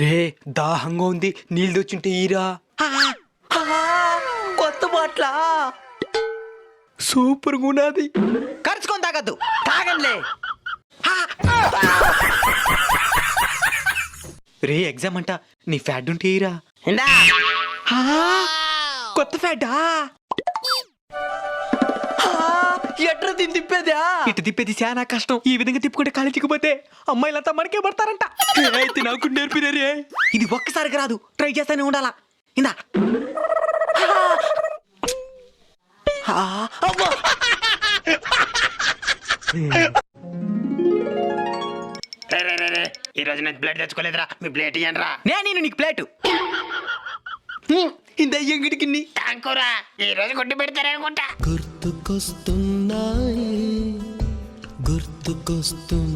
రే దాహంగా ఉంది, నీళ్ళు తెచ్చుంటే ఈరా. కొత్త బాట్ల సూపర్ గా ఉన్నది. ఖర్చుకొని తాగద్దు, తాగండిలే. రే ఎగ్జామ్ అంట, నీ ఫ్యాడ్ ఉంటే ఈరా. ఇందా కొత్త ఫ్యాడా? ఎట్రా దీన్ని తిప్పేదా? ఇటు తిప్పేది చాలా కష్టం. ఈ విధంగా తిప్పుకుంటే కాలేజీకి పోతే అమ్మాయిలంతా మనకే పడతారంట. అయితే నాకు నేర్పిరే. ఇది ఒక్కసారికి రాదు, ట్రై చేస్తానే ఉండాలా. ఇందా ఈ రోజు నేను బ్లడ్ తెచ్చుకోలేదురా, మీ ప్లేట్ ఇయ్యండి రా. నేను నీకు ప్లేటు ఇంత ఎంగిడికి థ్యాంకురా, ఈ రోజు కొట్టి పెడతారనుకుంటా. గుర్తుకొస్తున్నాయి గుర్తుకొస్తున్నాయి